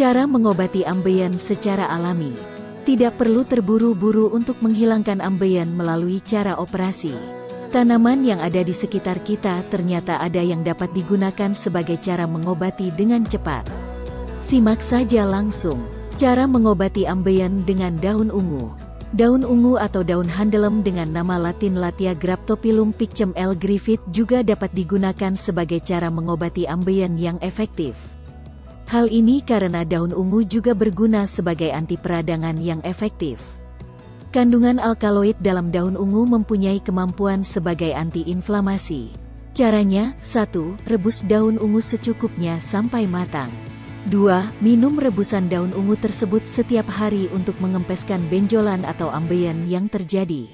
Cara mengobati ambeien secara alami. Tidak perlu terburu-buru untuk menghilangkan ambeien melalui cara operasi. Tanaman yang ada di sekitar kita ternyata ada yang dapat digunakan sebagai cara mengobati dengan cepat. Simak saja langsung. Cara mengobati ambeien dengan daun ungu. Daun ungu atau daun handelem dengan nama latin Latia Graptopilum picem L. Griffith juga dapat digunakan sebagai cara mengobati ambeien yang efektif. Hal ini karena daun ungu juga berguna sebagai anti peradangan yang efektif. Kandungan alkaloid dalam daun ungu mempunyai kemampuan sebagai anti-inflamasi. Caranya, 1. Rebus daun ungu secukupnya sampai matang. 2. Minum rebusan daun ungu tersebut setiap hari untuk mengempeskan benjolan atau ambeien yang terjadi.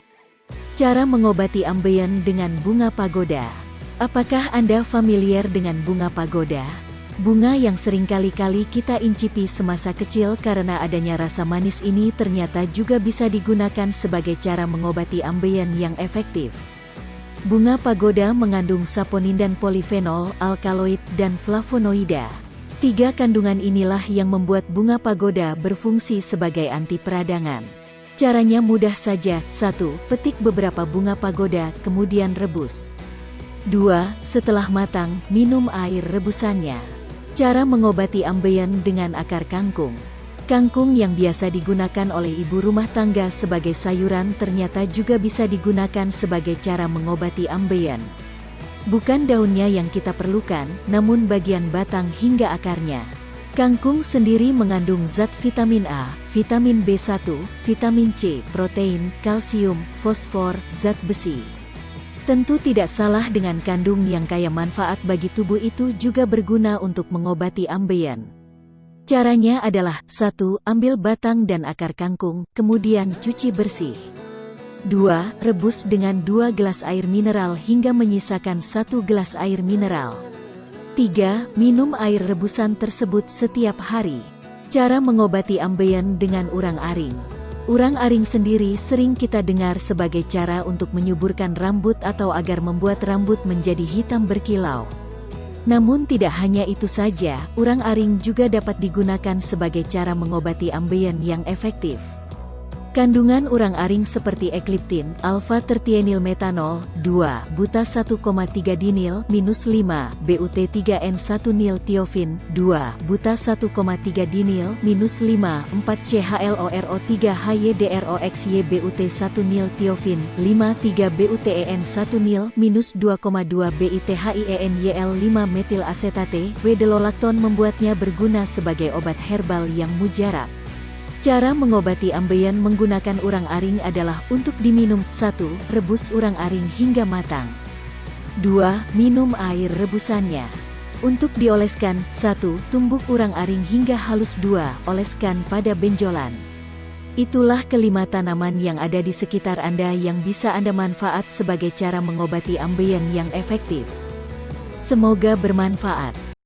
Cara mengobati ambeien dengan bunga pagoda. Apakah Anda familiar dengan bunga pagoda? Bunga yang seringkali kita incipi semasa kecil karena adanya rasa manis ini ternyata juga bisa digunakan sebagai cara mengobati ambeien yang efektif. Bunga pagoda mengandung saponin dan polifenol, alkaloid, dan flavonoida. 3 kandungan inilah yang membuat bunga pagoda berfungsi sebagai anti peradangan. Caranya mudah saja. 1. Petik beberapa bunga pagoda, kemudian rebus. 2. Setelah matang, minum air rebusannya. Cara mengobati ambeien dengan akar kangkung. Kangkung yang biasa digunakan oleh ibu rumah tangga sebagai sayuran ternyata juga bisa digunakan sebagai cara mengobati ambeien. Bukan daunnya yang kita perlukan, namun bagian batang hingga akarnya. Kangkung sendiri mengandung zat vitamin A, vitamin B1, vitamin C, protein, kalsium, fosfor, zat besi. Tentu tidak salah dengan kandung yang kaya manfaat bagi tubuh itu juga berguna untuk mengobati ambeien. Caranya adalah, 1. Ambil batang dan akar kangkung, kemudian cuci bersih. 2. Rebus dengan 2 gelas air mineral hingga menyisakan 1 gelas air mineral. 3. Minum air rebusan tersebut setiap hari. Cara mengobati ambeien dengan urang-aring. Urang-aring sendiri sering kita dengar sebagai cara untuk menyuburkan rambut atau agar membuat rambut menjadi hitam berkilau. Namun tidak hanya itu saja, urang-aring juga dapat digunakan sebagai cara mengobati ambeien yang efektif. Kandungan urang-aring seperti ekliptin, alfa-tertienil metanol, 2, buta 1,3 dinil, minus 5, BUT3N1 tiofin, 2, buta 1,3 dinil, minus 5, 4 CHLORO3 HYDROXY BUT1 tiofin, 5, 3 BUTEN1 minus 2,2 BITHIENYL 5 metil asetate, Wedelolacton membuatnya berguna sebagai obat herbal yang mujarab. Cara mengobati ambeien menggunakan urang-aring adalah untuk diminum. 1. Rebus urang-aring hingga matang. 2. Minum air rebusannya. Untuk dioleskan, 1. Tumbuk urang-aring hingga halus. 2. Oleskan pada benjolan. Itulah kelima tanaman yang ada di sekitar Anda yang bisa Anda manfaat sebagai cara mengobati ambeien yang efektif. Semoga bermanfaat.